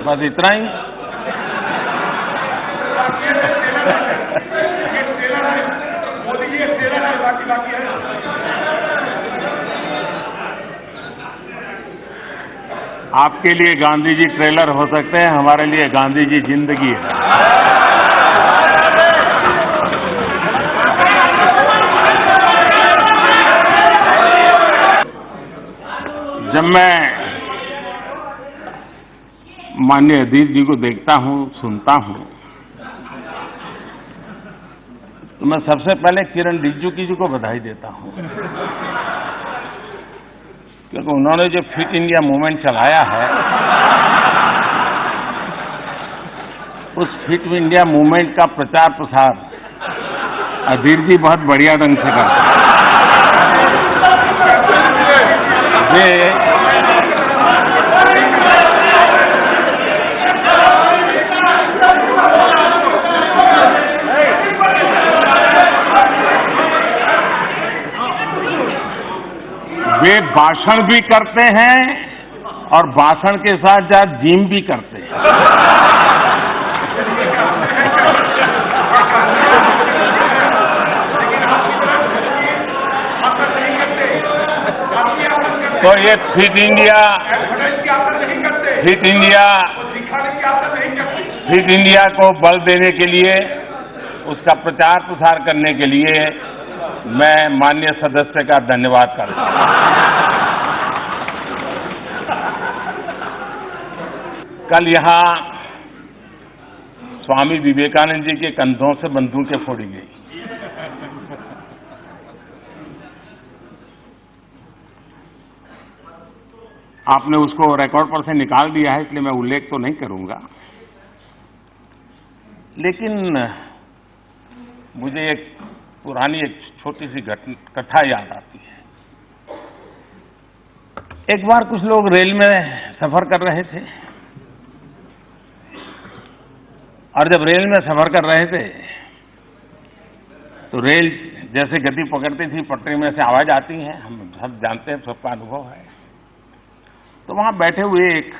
बस इतना ही। आपके लिए गांधी जी ट्रेलर हो सकते हैं, हमारे लिए गांधी जी जिंदगी है। जब मैं माननीय अजीत जी को देखता हूं, सुनता हूं, तो मैं सबसे पहले किरण रिजिजू जी को बधाई देता हूं, क्योंकि उन्होंने जो फिट इंडिया मूवमेंट चलाया है, उस फिट इंडिया मूवमेंट का प्रचार प्रसार अजीत जी बहुत बढ़िया ढंग से करते हैं। वे भाषण भी करते हैं और भाषण के साथ साथ जिम भी करते हैं। तो ये फिट इंडिया को बल देने के लिए, उसका प्रचार प्रसार करने के लिए मैं माननीय सदस्य का धन्यवाद करता हूं। कल यहां स्वामी विवेकानंद जी के कंधों से बंदूकें फोड़ी गई। आपने उसको रिकॉर्ड पर से निकाल दिया है, इसलिए मैं उल्लेख तो नहीं करूंगा, लेकिन मुझे एक पुरानी एक छोटी सी कथा याद आती है। एक बार कुछ लोग रेल में सफर कर रहे थे, और जब रेल में सफर कर रहे थे तो रेल जैसे गति पकड़ती थी, पटरी में से आवाज आती है, हम सब जानते हैं, सबका अनुभव है। तो वहां बैठे हुए एक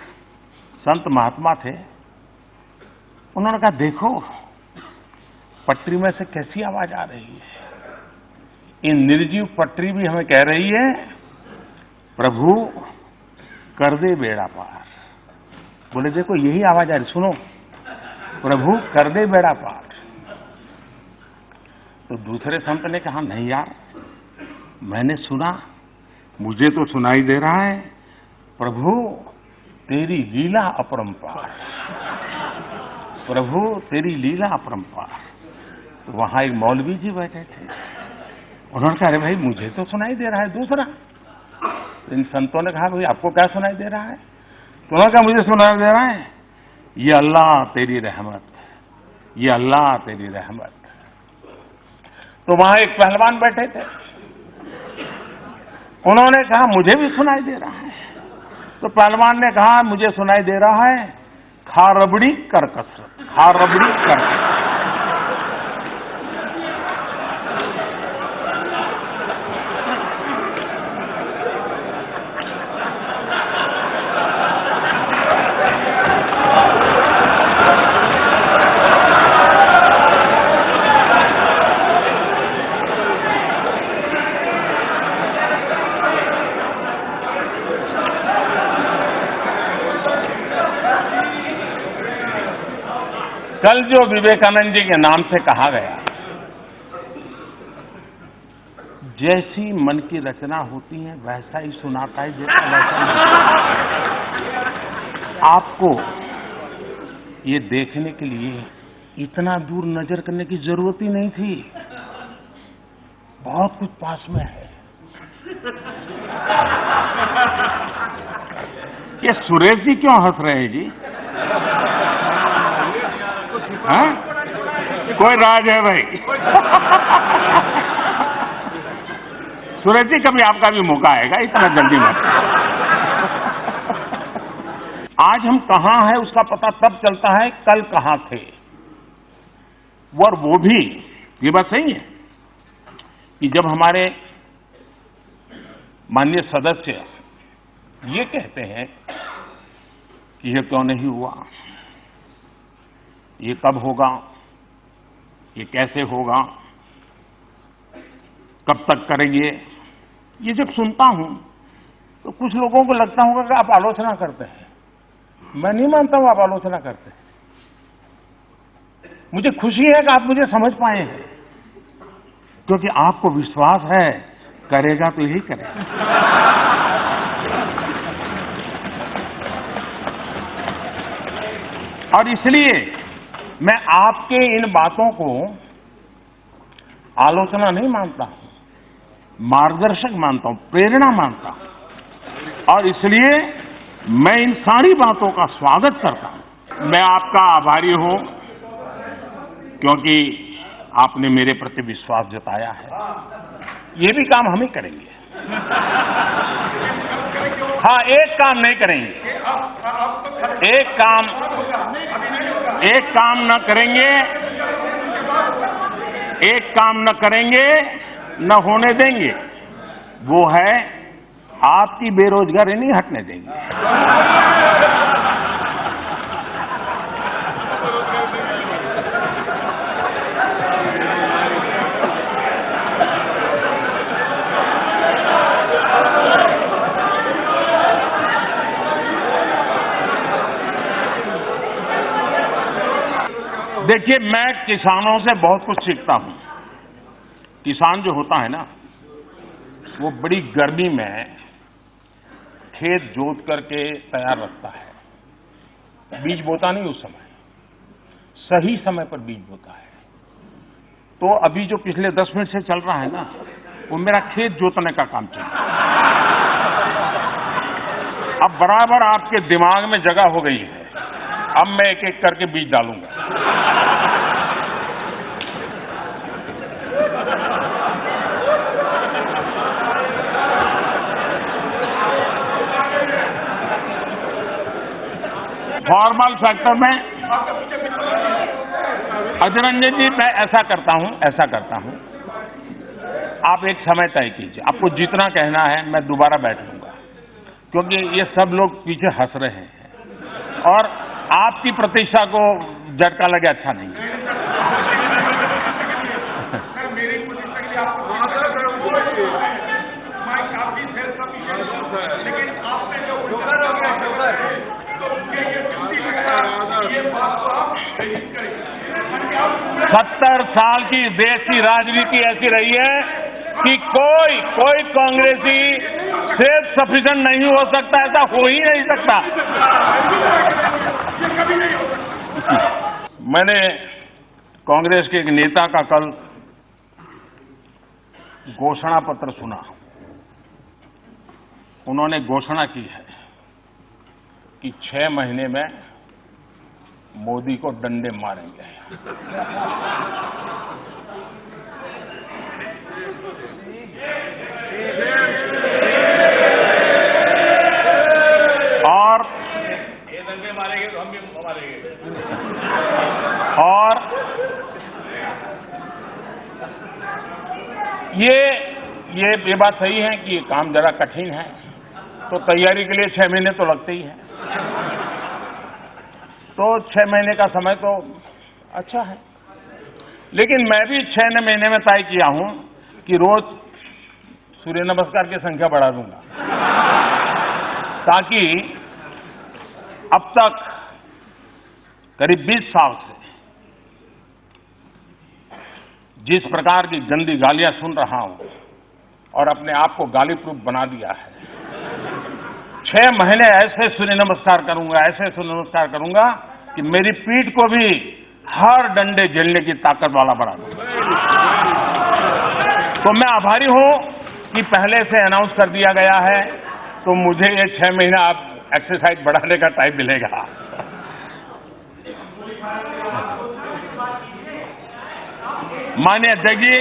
संत महात्मा थे, उन्होंने कहा, देखो पटरी में से कैसी आवाज आ रही है, ये निर्जीव पटरी भी हमें कह रही है, प्रभु कर दे बेड़ा पार। बोले देखो यही आवाज आ रही, सुनो, प्रभु कर दे बेड़ा पार। तो दूसरे संत ने कहा, नहीं यार, मैंने सुना, मुझे तो सुनाई दे रहा है, प्रभु तेरी लीला अपरंपार, प्रभु तेरी लीला अपरंपार। तो वहां एक मौलवी जी बैठे थे, उन्होंने कहा, अरे भाई मुझे तो सुनाई दे रहा है दूसरा। तो इन संतों ने कहा, भाई आपको क्या सुनाई दे रहा है? तो उन्होंने कहा, मुझे सुनाई दे रहा है, ये अल्लाह तेरी रहमत, ये अल्लाह तेरी रहमत। तो वहां एक पहलवान बैठे थे, उन्होंने कहा, मुझे भी सुनाई दे रहा है। तो पहलवान ने कहा, मुझे सुनाई दे रहा है, खा रबड़ी कर कसरत, खा रबड़ी कर कसरत। कल जो विवेकानंद जी के नाम से कहा गया, जैसी मन की रचना होती है वैसा ही सुनाता है, जैसा वैसा। आपको ये देखने के लिए इतना दूर नजर करने की जरूरत ही नहीं थी, बहुत कुछ पास में है। ये सुरेश जी क्यों हंस रहे हैं जी? हाँ? कोई राज है भाई? सूरज जी कभी आपका भी मौका आएगा, इतना जल्दी मत। आज हम कहां हैं उसका पता तब चलता है कल कहां थे। और वो भी ये बात सही है कि जब हमारे माननीय सदस्य ये कहते हैं कि ये क्यों नहीं हुआ, ये कब होगा, ये कैसे होगा, कब तक करेंगे, ये जब सुनता हूं तो कुछ लोगों को लगता होगा कि आप आलोचना करते हैं। मैं नहीं मानता हूं आप आलोचना करते हैं। मुझे खुशी है कि आप मुझे समझ पाए हैं, क्योंकि आपको विश्वास है करेगा तो यही करेगा। और इसलिए मैं आपके इन बातों को आलोचना नहीं मानता हूं, मार्गदर्शक मानता हूं, प्रेरणा मानता हूं। और इसलिए मैं इन सारी बातों का स्वागत करता हूं। मैं आपका आभारी हूं क्योंकि आपने मेरे प्रति विश्वास जताया है। ये भी काम हम ही करेंगे। हाँ, एक काम नहीं करेंगे, एक काम न करेंगे, एक काम न करेंगे, न होने देंगे, वो है आपकी बेरोजगारी नहीं हटने देंगे। देखिए, मैं किसानों से बहुत कुछ सीखता हूं। किसान जो होता है ना, वो बड़ी गर्मी में खेत जोत करके तैयार रखता है। बीज बोता नहीं उस समय, सही समय पर बीज बोता है। तो अभी जो पिछले 10 मिनट से चल रहा है ना, वो मेरा खेत जोतने का काम चल रहा है। अब बराबर आपके दिमाग में जगह हो गई है। अब मैं एक एक करके बीज डालूंगा। फॉर्मल सेक्टर में अजय रंजन जी, मैं ऐसा करता हूं, आप एक समय तय कीजिए। आपको जितना कहना है मैं दोबारा बैठ लूंगा, क्योंकि ये सब लोग पीछे हंस रहे हैं और आपकी प्रतिष्ठा को झटका लगे अच्छा नहीं है। लेकिन आपने जो 70 साल की देश की राजनीति ऐसी रही है कि कोई कांग्रेसी सेल्फ सफिशिएंट नहीं हो सकता, ऐसा हो ही नहीं सकता। मैंने कांग्रेस के एक नेता का कल घोषणा पत्र सुना। उन्होंने घोषणा की है कि 6 महीने में मोदी को डंडे मारेंगे। और ये डंडे मारेंगे तो हम भी मारेंगे। और ये बात सही है कि ये काम जरा कठिन है, तो तैयारी के लिए 6 महीने तो लगते ही हैं। तो 6 महीने का समय तो अच्छा है, लेकिन मैं भी 6 महीने में तय किया हूं कि रोज सूर्य नमस्कार की संख्या बढ़ा दूंगा, ताकि अब तक करीब 20 साल से जिस प्रकार की गंदी गालियां सुन रहा हूं और अपने आप को गाली प्रूफ बना दिया है, 6 महीने ऐसे सूर्य नमस्कार करूंगा कि मेरी पीठ को भी हर डंडे झेलने की ताकत वाला बना दूंगा। तो मैं आभारी हूं कि पहले से अनाउंस कर दिया गया है, तो मुझे ये 6 महीना आप एक्सरसाइज बढ़ाने का टाइम मिलेगा। माननीय अध्यक्ष जी,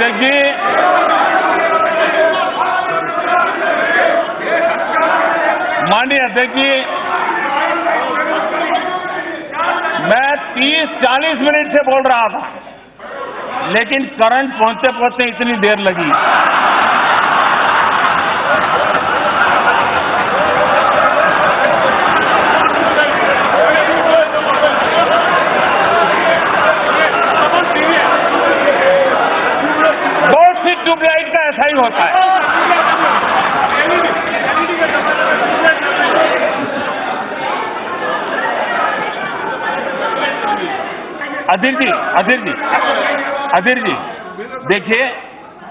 अध्यक्ष जी, माननीय अध्यक्ष जी, मैं 30-40 मिनट से बोल रहा था, लेकिन करंट पहुंचते पहुंचते इतनी देर लगी। बहुत सी ट्यूबलाइट का ऐसा ही होता है। अधीर जी, देखिए,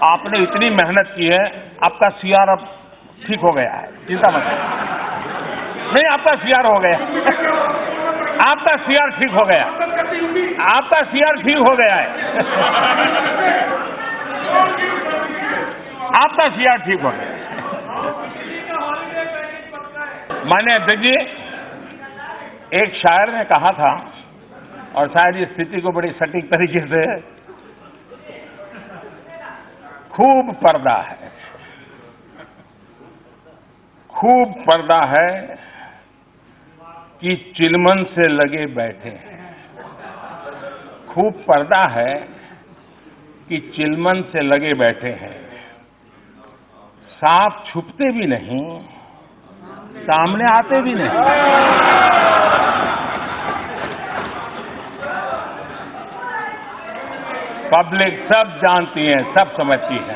आपने इतनी मेहनत की है, आपका सीआर अब ठीक हो गया है, चिंता मत करिए। नहीं, आपका सीआर हो गया, आपका सीआर ठीक हो गया, आपका सीआर ठीक हो गया है, आपका सीआर ठीक हो गया। माननीय अध्यक्ष जी, एक शायर ने कहा था, और शायद इस स्थिति को बड़ी सटीक तरीके से, खूब पर्दा है, खूब पर्दा है कि चिलमन से लगे बैठे हैं। खूब पर्दा है कि चिलमन से लगे बैठे हैं। सांप छुपते भी नहीं, सामने आते भी नहीं। पब्लिक सब जानती है, सब समझती है।